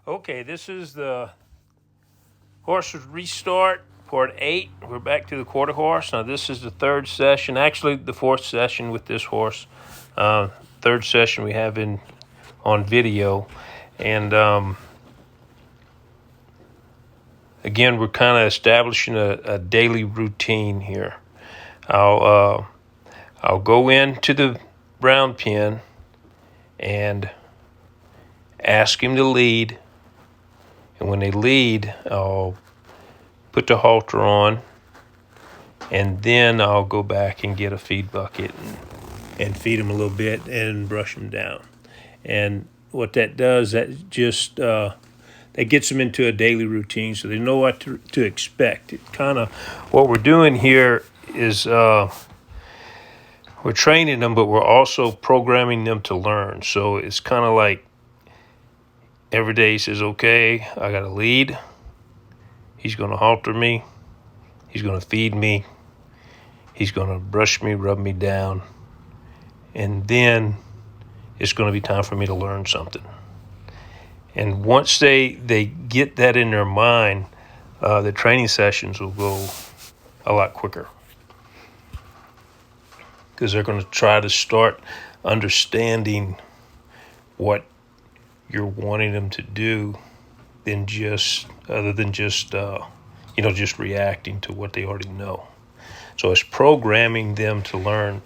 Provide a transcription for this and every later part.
Okay, this is the horse restart, part 8. We're back to the quarter horse. Now, this is the third session, actually, the fourth session with this horse. Third session we have on video. And again, we're kind of establishing a daily routine here. I'll go into the brown pen and ask him to lead. And when they lead, I'll put the halter on, and then I'll go back and get a feed bucket and feed them a little bit and brush them down. And what that does, that just that gets them into a daily routine, so they know what to expect. It kind of what we're doing here is we're training them, but we're also programming them to learn. So it's kind of like every day he says, "Okay, I got to lead. He's going to halter me. He's going to feed me. He's going to brush me, rub me down. And then it's going to be time for me to learn something." And once they get that in their mind, the training sessions will go a lot quicker, because they're going to try to start understanding what you're wanting them to do, other than just reacting to what they already know. So it's programming them to learn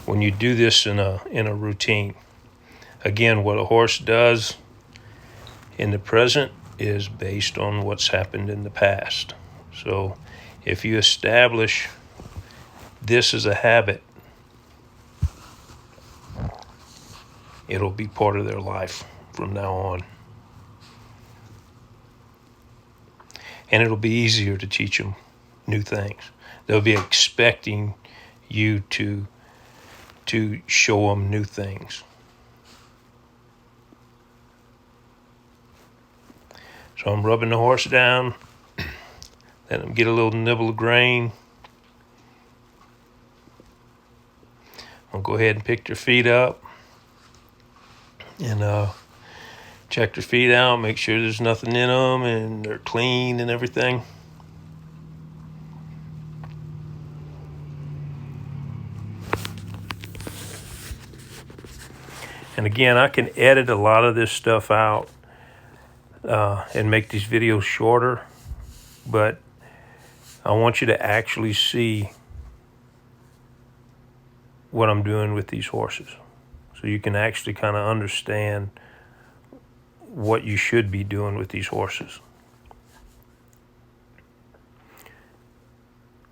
when you do this in a routine. Again, what a horse does in the present is based on what's happened in the past. So if you establish this as a habit, it'll be part of their life from now on. And it'll be easier to teach them new things. They'll be expecting you to show them new things. So I'm rubbing the horse down, let him get a little nibble of grain. I'll go ahead and pick their feet up and check their feet out, make sure there's nothing in them and they're clean and everything. And again, I can edit a lot of this stuff out and make these videos shorter, but I want you to actually see what I'm doing with these horses, so you can actually kind of understand what you should be doing with these horses,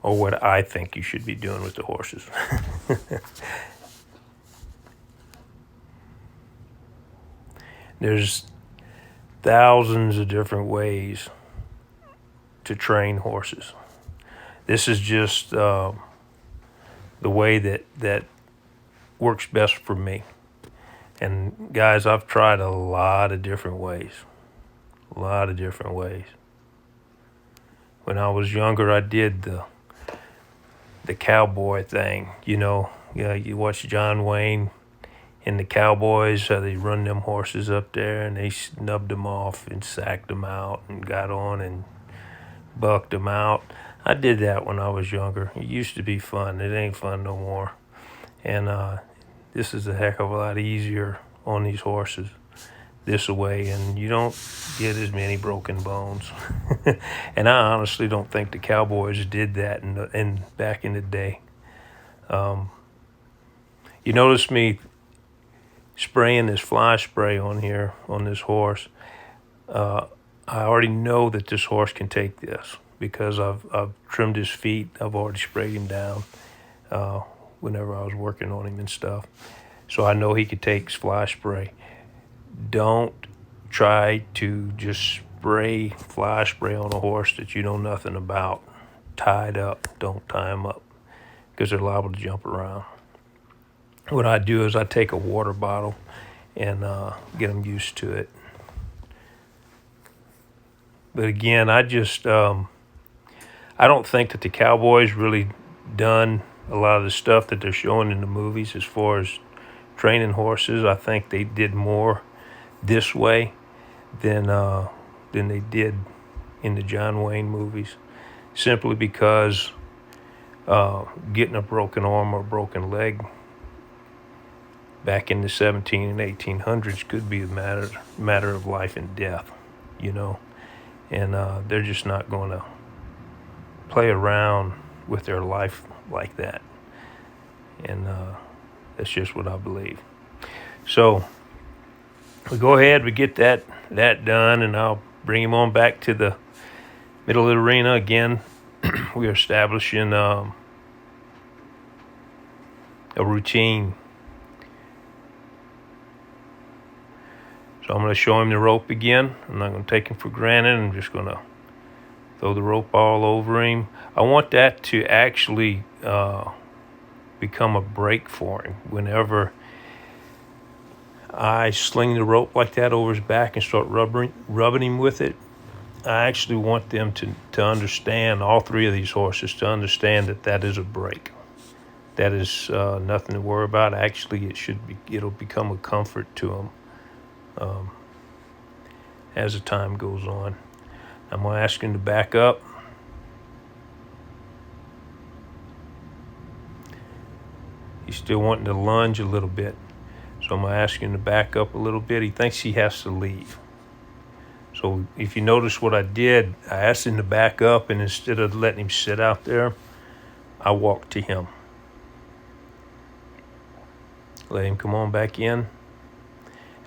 or what I think you should be doing with the horses. There's thousands of different ways to train horses. This is just the way that works best for me. And guys, I've tried a lot of different ways. When I was younger, I did the cowboy thing. You watch John Wayne and the Cowboys, how they run them horses up there and they snubbed them off and sacked them out and got on and bucked them out. I did that when I was younger. It used to be fun. It ain't fun no more. And this is a heck of a lot easier on these horses this way, and you don't get as many broken bones. And I honestly don't think the Cowboys did that in back in the day. You notice me spraying this fly spray on here on this horse. I already know that this horse can take this, because I've trimmed his feet. I've already sprayed him down whenever I was working on him and stuff. So I know he could take fly spray. Don't try to just spray fly spray on a horse that you know nothing about. Tied up. Don't tie him up, because they're liable to jump around. What I do is I take a water bottle and get them used to it. But again, I don't think that the Cowboys really done a lot of the stuff that they're showing in the movies as far as training horses. I think they did more this way than than they did in the John Wayne movies, simply because getting a broken arm or broken leg back in the 17 and 1800s could be a matter of life and death, you know, and they're just not going to play around with their life like that, and that's just what I believe. So we go ahead, we get that done, and I'll bring him on back to the middle of the arena again. We are establishing a routine. So I'm going to show him the rope again. I'm not going to take him for granted. I'm just going to throw the rope all over him. I want that to actually become a break for him. Whenever I sling the rope like that over his back and start rubbing him with it, I actually want them to understand, all three of these horses, to understand that is a break. That is nothing to worry about. Actually, it'll become a comfort to them as the time goes on. I'm going to ask him to back up. He's still wanting to lunge a little bit. So I'm going to ask him to back up a little bit. He thinks he has to leave. So if you notice what I did, I asked him to back up, and instead of letting him sit out there, I walked to him. Let him come on back in,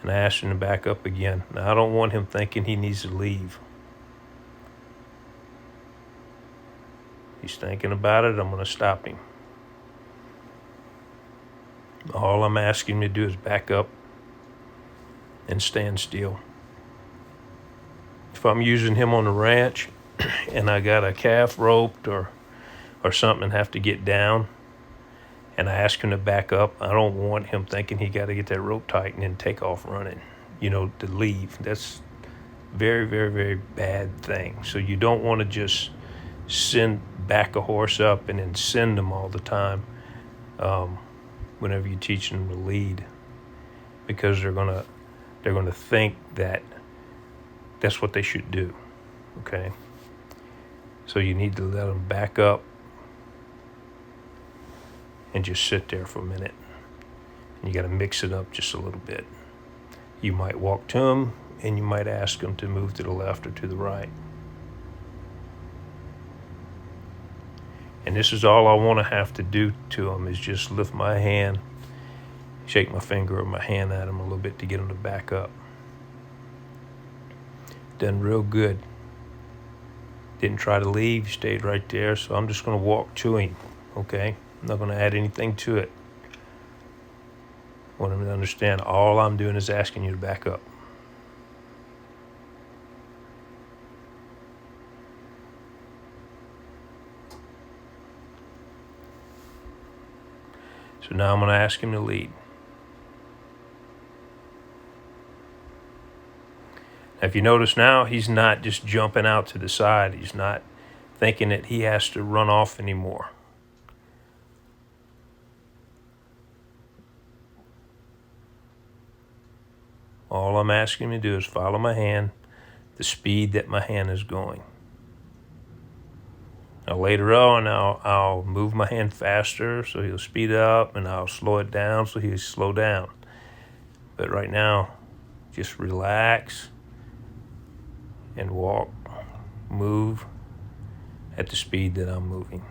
and I asked him to back up again. Now, I don't want him thinking he needs to leave. He's thinking about it. I'm going to stop him. All I'm asking him to do is back up and stand still. If I'm using him on the ranch and I got a calf roped or something and have to get down, and I ask him to back up, I don't want him thinking he got to get that rope tight and then take off running, to leave. That's very, very, very bad thing. So you don't want to just back a horse up and then send them all the time whenever you teach them to lead, because they're gonna think that that's what they should do. Okay, so you need to let them back up and just sit there for a minute. And you got to mix it up just a little bit. You might walk to them, and you might ask them to move to the left or to the right. And this is all I want to have to do to them, is just lift my hand, shake my finger or my hand at them a little bit to get them to back up. Done real good. Didn't try to leave, stayed right there. So I'm just going to walk to him, okay? I'm not going to add anything to it. I want him to understand all I'm doing is asking you to back up. So now I'm going to ask him to lead. Now, if you notice now, he's not just jumping out to the side. He's not thinking that he has to run off anymore. All I'm asking him to do is follow my hand, the speed that my hand is going. Now later on, I'll move my hand faster so he'll speed up, and I'll slow it down so he'll slow down. But right now, just relax and walk, move at the speed that I'm moving.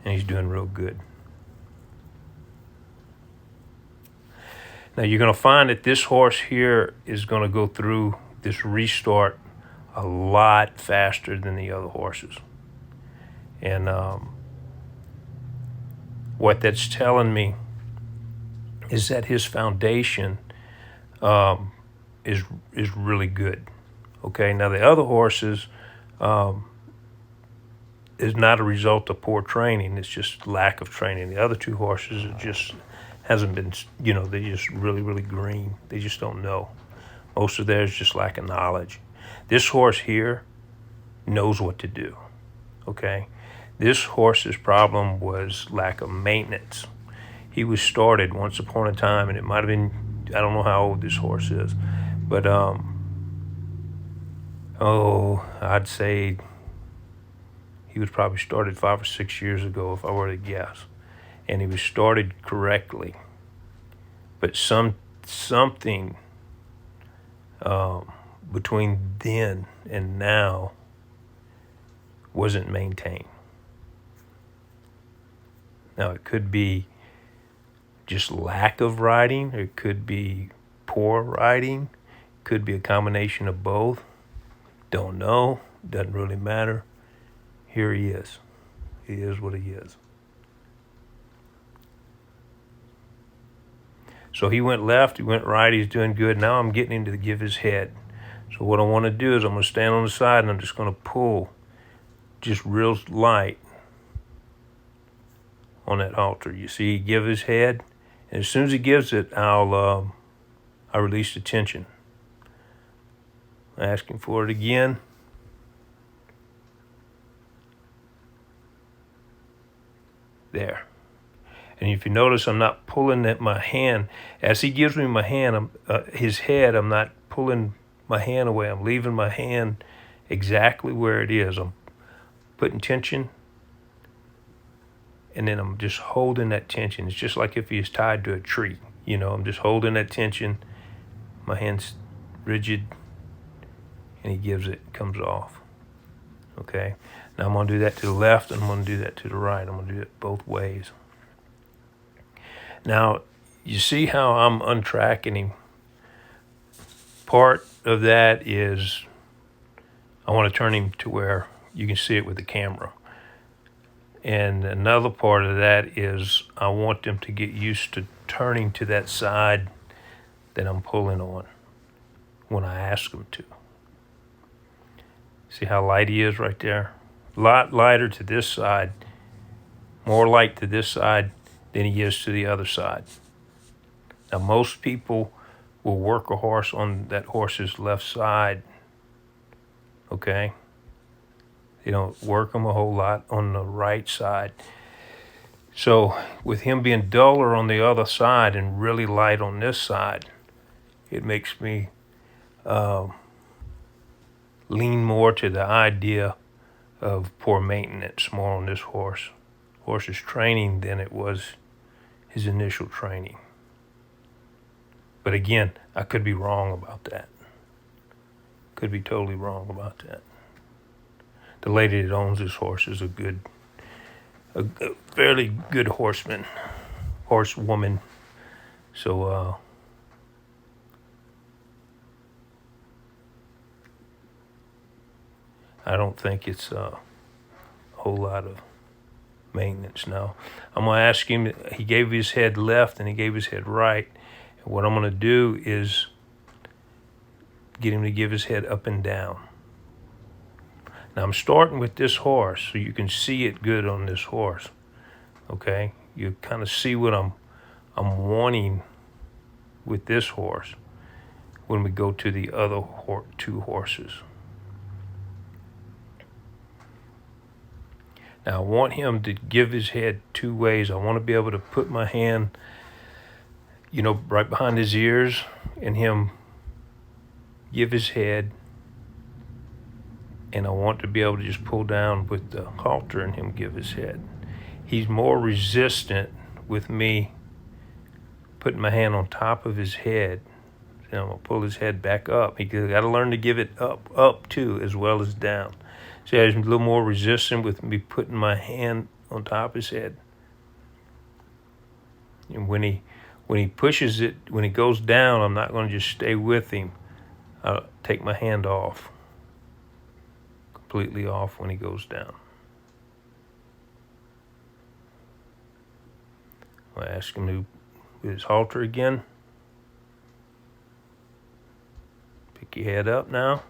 And he's doing real good. Now you're going to find that this horse here is going to go through this restart a lot faster than the other horses. And what that's telling me is that his foundation is really good. Okay, now the other horses is not a result of poor training. It's just lack of training. The other two horses are just hasn't been, they're just really, really green. They just don't know. Most of theirs just lack of knowledge. This horse here knows what to do, okay? This horse's problem was lack of maintenance. He was started once upon a time, and it might have been I don't know how old this horse is, but I'd say he was probably started 5 or 6 years ago, if I were to guess, and he was started correctly. But something between then and now wasn't maintained. Now, it could be just lack of riding, it could be poor riding, it could be a combination of both. Don't know, doesn't really matter. Here he is. He is what he is. So he went left, he went right, he's doing good. Now I'm getting him to give his head. So what I want to do is I'm going to stand on the side and I'm just going to pull just real light on that halter. You see, he give his head, and as soon as he gives it, I release the tension. Asking for it again. There. And if you notice, I'm not pulling at my hand. As he gives me my hand, his head, I'm not pulling my hand away. I'm leaving my hand exactly where it is. I'm putting tension, and then I'm just holding that tension. It's just like if he is tied to a tree. You know, I'm just holding that tension. My hand's rigid, and he gives it, comes off. Okay? Now I'm going to do that to the left, and I'm going to do that to the right. I'm going to do it both ways. Now, you see how I'm untracking him? Part of that is I want to turn him to where you can see it with the camera. And another part of that is I want them to get used to turning to that side that I'm pulling on when I ask them to. See how light he is right there? A lot lighter to this side, more light to this side than he is to the other side. Now, most people will work a horse on that horse's left side, okay? They don't work them a whole lot on the right side. So with him being duller on the other side and really light on this side, it makes me lean more to the idea of poor maintenance more on this horse's training than it was his initial training. But again, I could be wrong about that. Could be totally wrong about that. The lady that owns this horse is a fairly good horsewoman. So I don't think it's a whole lot of maintenance now. I'm going to ask him, he gave his head left and he gave his head right. And what I'm going to do is get him to give his head up and down. Now I'm starting with this horse so you can see it good on this horse. Okay? You kind of see what I'm wanting with this horse when we go to the other two horses. Now I want him to give his head two ways. I want to be able to put my hand, right behind his ears and him give his head. And I want to be able to just pull down with the halter and him give his head. He's more resistant with me putting my hand on top of his head. And I'm going to pull his head back up. He's got to learn to give it up too, as well as down. See, he's a little more resistant with me putting my hand on top of his head. And when he pushes it, when he goes down, I'm not going to just stay with him. I'll take my hand off. Completely off when he goes down. I'll ask him to with his halter again. Pick your head up now.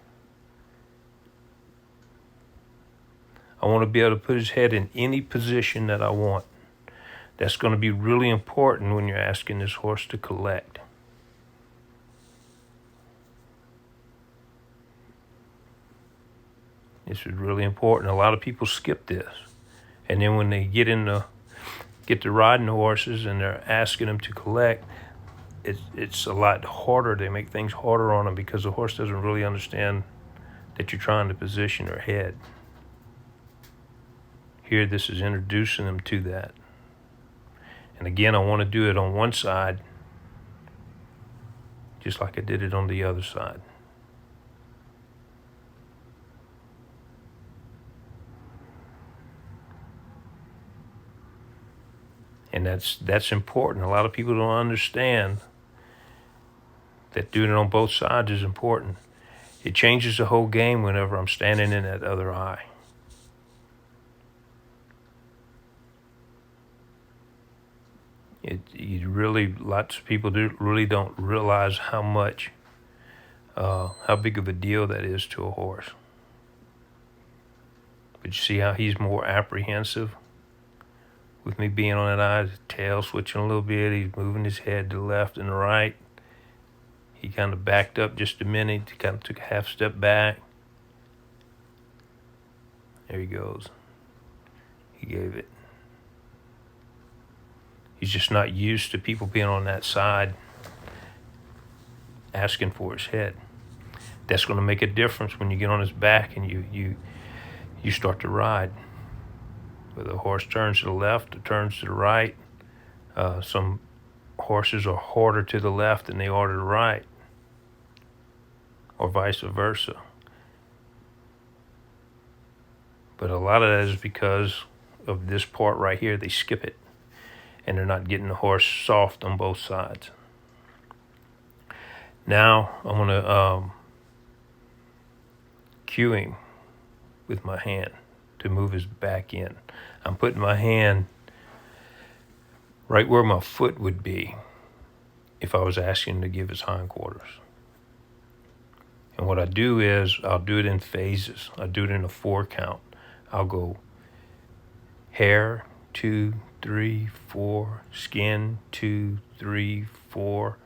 I want to be able to put his head in any position that I want. That's going to be really important when you're asking this horse to collect. This is really important. A lot of people skip this. And then when they get to riding the horses and they're asking them to collect, it's a lot harder. They make things harder on them because the horse doesn't really understand that you're trying to position her head. Here, this is introducing them to that. And again, I want to do it on one side, just like I did it on the other side. And that's important. A lot of people don't understand that doing it on both sides is important. It changes the whole game whenever I'm standing in that other eye. Lots of people really don't realize how big of a deal that is to a horse. But you see how he's more apprehensive with me being on that eye, his tail switching a little bit, he's moving his head to the left and the right. He kind of backed up just a minute, he kind of took a half step back. There he goes. He gave it. He's just not used to people being on that side asking for his head. That's going to make a difference when you get on his back and you start to ride. Whether the horse turns to the left or turns to the right. Some horses are harder to the left than they are to the right, or vice versa. But a lot of that is because of this part right here. They skip it, and they're not getting the horse soft on both sides. Now I'm going to cue him with my hand to move his back in. I'm putting my hand right where my foot would be if I was asking him to give his hindquarters. And what I do is I'll do it in phases. I do it in a 4 count. I'll go hair, 2, 3, 4, skin, 2, 3, 4,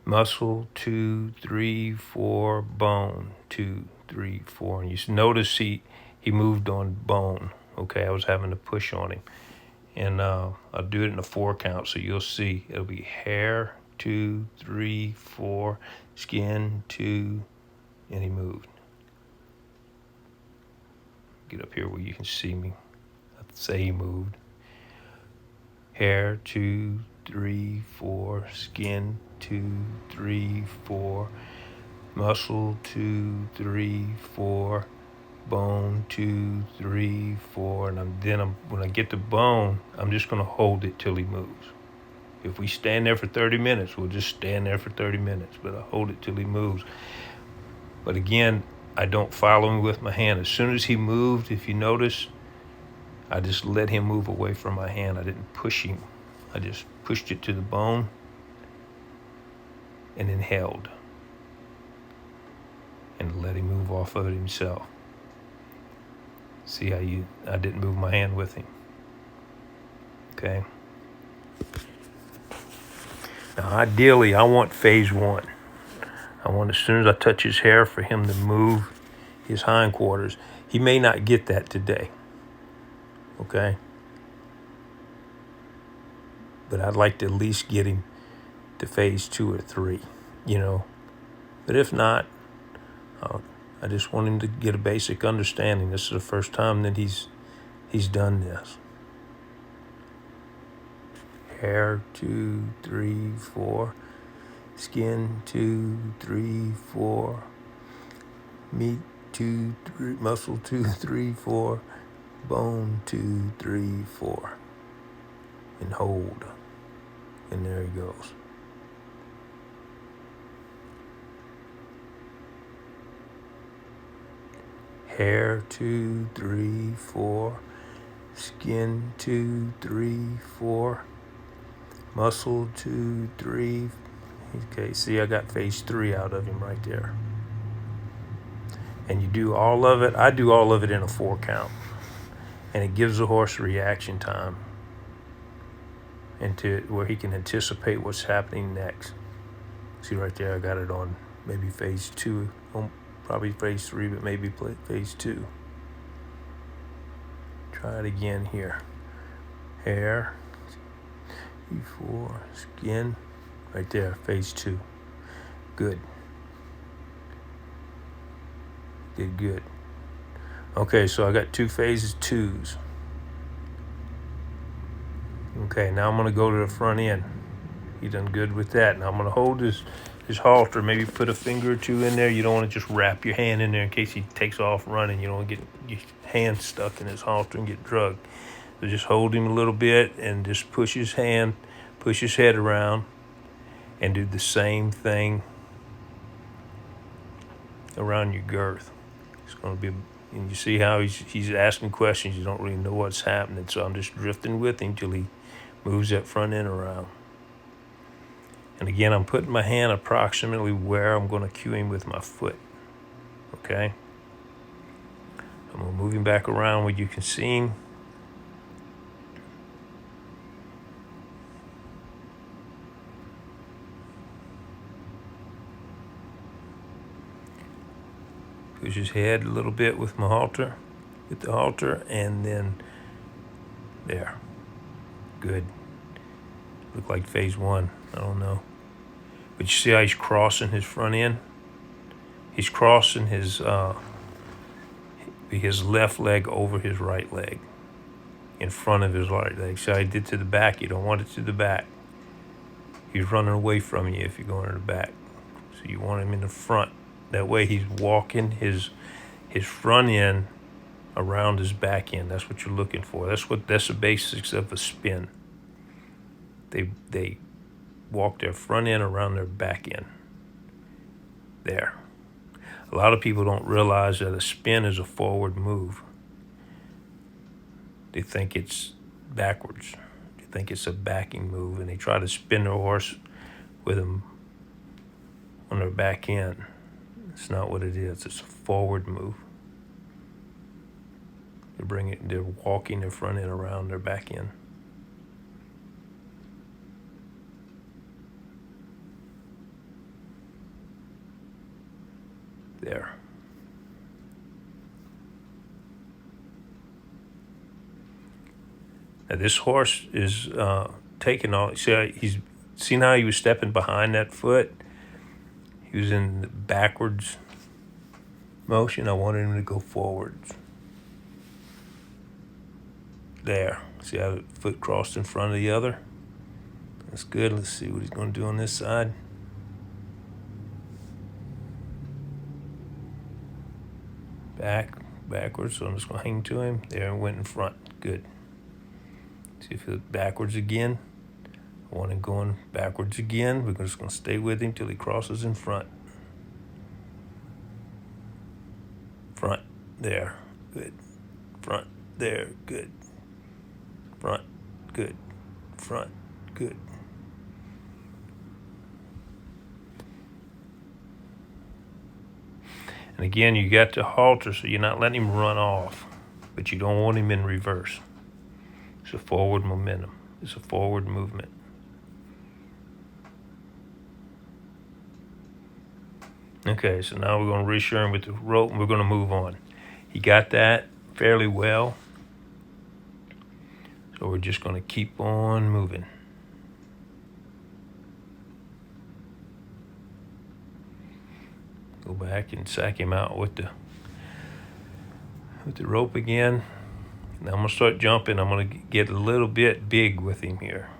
muscle, 2, 3, 4, bone, 2, 3, 4. And you notice he moved on bone. Okay, I was having to push on him. And I'll do it in a 4 count, so you'll see it'll be hair, 2, 3, 4, skin, 2, and he moved. Get up here where you can see me. Let's say he moved. Hair, 2, 3, 4, skin, 2, 3, 4, muscle, 2, 3, 4, bone, 2, 3, 4, and when I get to bone, I'm just going to hold it till he moves. If we stand there for 30 minutes, we'll just stand there for 30 minutes, but I hold it till he moves. But again, I don't follow him with my hand. As soon as he moved, if you notice, I just let him move away from my hand. I didn't push him. I just pushed it to the bone and then held and let him move off of it himself. See how I didn't move my hand with him. Okay. Now, ideally, I want phase 1. I want as soon as I touch his hair for him to move his hindquarters. He may not get that today. Okay. But I'd like to at least get him to phase 2 or 3, But if not, I just want him to get a basic understanding. This is the first time that he's done this. Hair, 2, 3, 4. Skin, 2, 3, 4. Meat, 2, 3. Muscle, 2, 3, 4. Bone, 2, 3, 4. And hold. And there he goes. Hair, 2, 3, 4. Skin, 2, 3, 4. Muscle, 2, 3. Okay, see, I got phase 3 out of him right there. And you do all of it. I do all of it in a 4 count. And it gives the horse reaction time into where he can anticipate what's happening next. See right there, I got it on maybe phase 2, probably phase 3, but maybe phase 2. Try it again here. Hair, 4, skin, Right there, phase 2. Good. Did good. Okay, so I got 2 phases 2s. Okay, now I'm gonna go to the front end. He done good with that. Now I'm gonna hold his halter, maybe put a finger or 2 in there. You don't want to just wrap your hand in there in case he takes off running. You don't want to get your hand stuck in his halter and get drugged. So just hold him a little bit and just push his head around and do the same thing around your girth. It's gonna be, and you see how he's asking questions. You don't really know what's happening. So I'm just drifting with him till he moves that front end around. And again, I'm putting my hand approximately where I'm going to cue him with my foot. Okay? I'm going to move him back around where you can see him. Push his head a little bit with the halter, and then there. Good. Look like phase 1. I don't know. But you see how he's crossing his front end? He's crossing his left leg over his right leg, in front of his right leg. See how he did to the back? You don't want it to the back. He's running away from you if you're going to the back. So you want him in the front. That way he's walking his front end around his back end. That's what you're looking for. That's the basics of a spin. They walk their front end around their back end. There. A lot of people don't realize that a spin is a forward move. They think it's backwards. They think it's a backing move, and they try to spin their horse with them on their back end. It's not what it is. It's a forward move. They're walking their front end around their back end. There. Now this horse is taking all. See, he's seen how he was stepping behind that foot. He was in the backwards motion. I wanted him to go forwards. There. See how the foot crossed in front of the other? That's good. Let's see what he's going to do on this side. Backwards, so I'm just going to hang to him. There, and went in front. Good. See if it's backwards again. I want him going backwards again. We're just going to stay with him till he crosses in front. Front, there, good. Front, there, good. Front, good. Front, good. And again, you got the halter, so you're not letting him run off, but you don't want him in reverse. It's a forward momentum. It's a forward movement. Okay, so now we're going to reassure him with the rope, and we're going to move on. He got that fairly well, so we're just going to keep on moving. Go back and sack him out with the rope again. Now I'm going to start jumping. I'm going to get a little bit big with him here.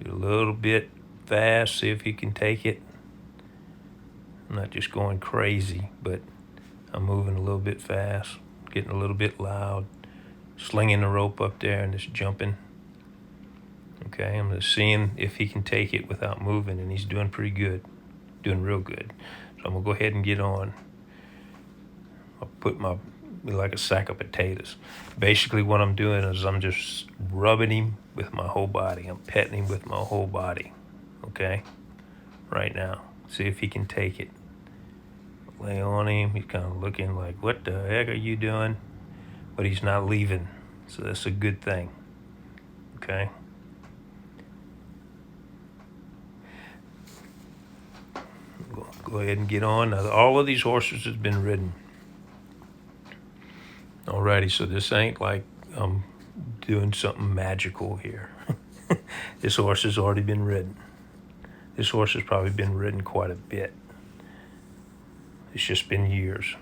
Do a little bit fast, see if he can take it. I'm not just going crazy, but I'm moving a little bit fast, getting a little bit loud, slinging the rope up there and just jumping. Okay, I'm just seeing if he can take it without moving, and he's doing pretty good, doing real good. So I'm going to go ahead and get on. I'll put like a sack of potatoes. Basically what I'm doing is I'm just rubbing him with my whole body. I'm petting him with my whole body, okay, right now. See if he can take it. Lay on him. He's kind of looking like, what the heck are you doing? But he's not leaving, so that's a good thing, okay? Go ahead and get on. Now, all of these horses have been ridden. Alrighty, so this ain't like I'm doing something magical here. This horse has already been ridden. This horse has probably been ridden quite a bit. It's just been years.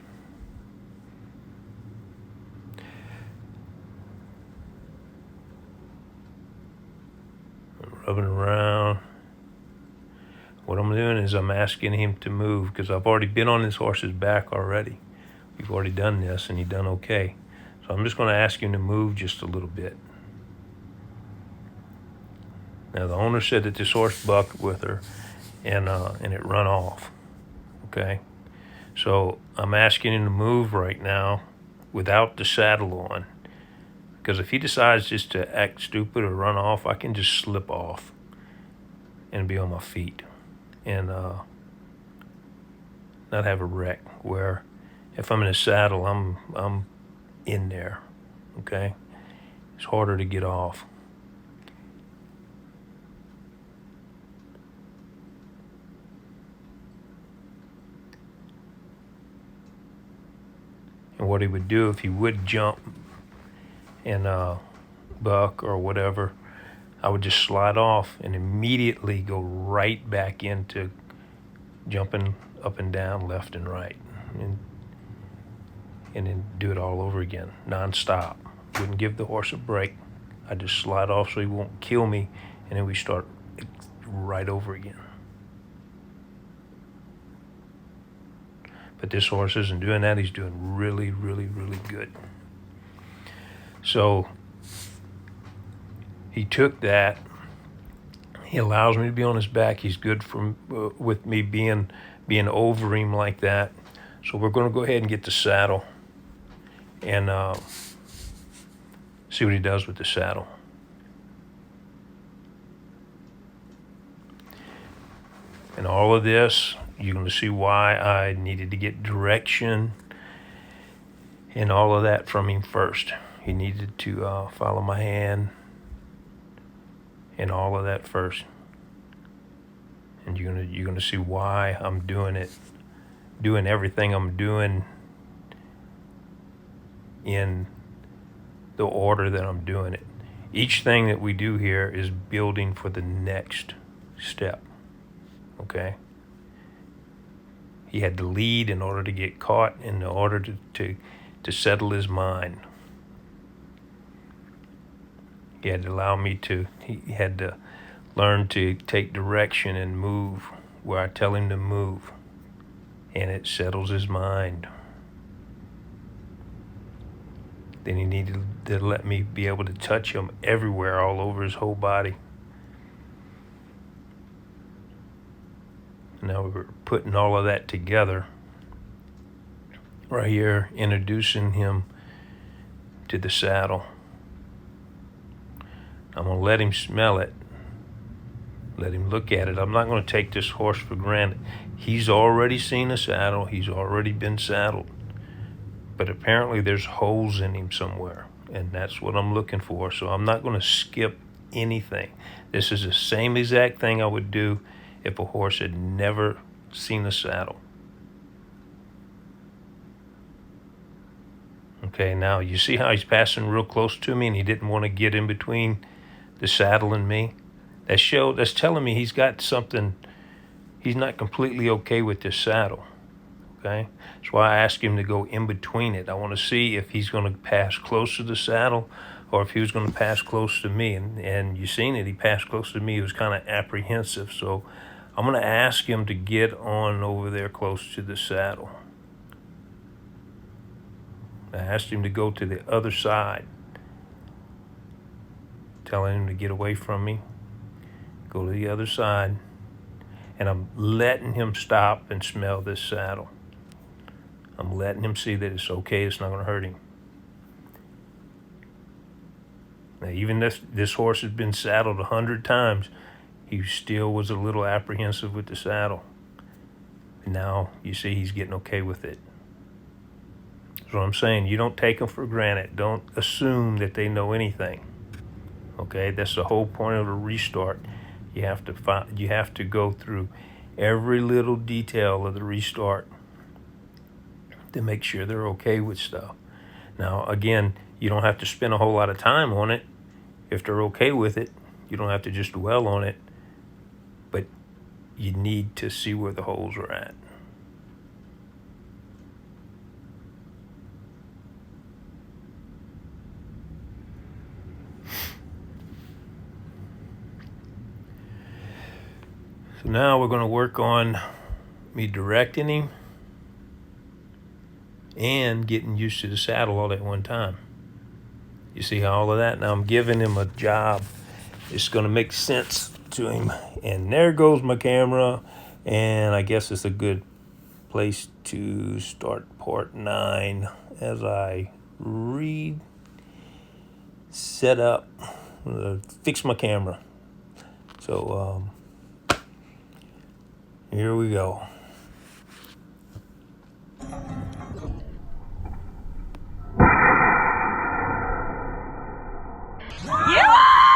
Rubbing around. What I'm doing is I'm asking him to move because I've already been on this horse's back already. We've already done this and he's done okay. So I'm just going to ask him to move just a little bit. Now the owner said that this horse bucked with her and it run off. Okay. So I'm asking him to move right now without the saddle on. Because if he decides just to act stupid or run off, I can just slip off and be on my feet and not have a wreck. Where if I'm in a saddle, I'm in there. Okay, it's harder to get off. And what he would do if he would jump and buck or whatever, I would just slide off and immediately go right back into jumping up and down, left and right, and then do it all over again, nonstop. Wouldn't give the horse a break. I just slide off so he won't kill me, and then we start right over again. But this horse isn't doing that. He's doing really, really, really good. So he took that. He allows me to be on his back. He's good for with me being over him like that. So we're going to go ahead and get the saddle and see what he does with the saddle. And all of this, you're going to see why I needed to get direction and all of that from him first. He needed to follow my hand and all of that first. And you're gonna see why I'm doing it, doing everything I'm doing in the order that I'm doing it. Each thing that we do here is building for the next step. Okay? He had to lead in order to get caught, in order to settle his mind. He had to he had to learn to take direction and move where I tell him to move. And it settles his mind. Then he needed to let me be able to touch him everywhere, all over his whole body. Now we're putting all of that together right here, introducing him to the saddle. I'm going to let him smell it, let him look at it. I'm not going to take this horse for granted. He's already seen a saddle. He's already been saddled. But apparently there's holes in him somewhere, and that's what I'm looking for. So I'm not going to skip anything. This is the same exact thing I would do if a horse had never seen a saddle. Okay, now you see how he's passing real close to me and he didn't want to get in between the saddle and me? That's telling me he's got something, he's not completely okay with this saddle. Okay, that's why I asked him to go in between it. I want to see if he's going to pass close to the saddle or if he was going to pass close to me. And you seen it, he passed close to me. He was kind of apprehensive. So I'm going to ask him to get on over there close to the saddle. I asked him to go to the other side, telling him to get away from me, go to the other side, and I'm letting him stop and smell this saddle. I'm letting him see that it's okay, it's not going to hurt him. Now, even this horse has been saddled 100 times, he still was a little apprehensive with the saddle. And now you see he's getting okay with it. That's what I'm saying. You don't take them for granted. Don't assume that they know anything. Okay, that's the whole point of a restart. You have to go through every little detail of the restart to make sure they're okay with stuff. Now, again, you don't have to spend a whole lot of time on it. If they're okay with it, you don't have to just dwell on it. But you need to see where the holes are at. So now we're going to work on me directing him and getting used to the saddle all at one time. You see how all of that? Now I'm giving him a job. It's going to make sense to him. And there goes my camera. And I guess it's a good place to start part 9 as I set up, fix my camera. So here we go.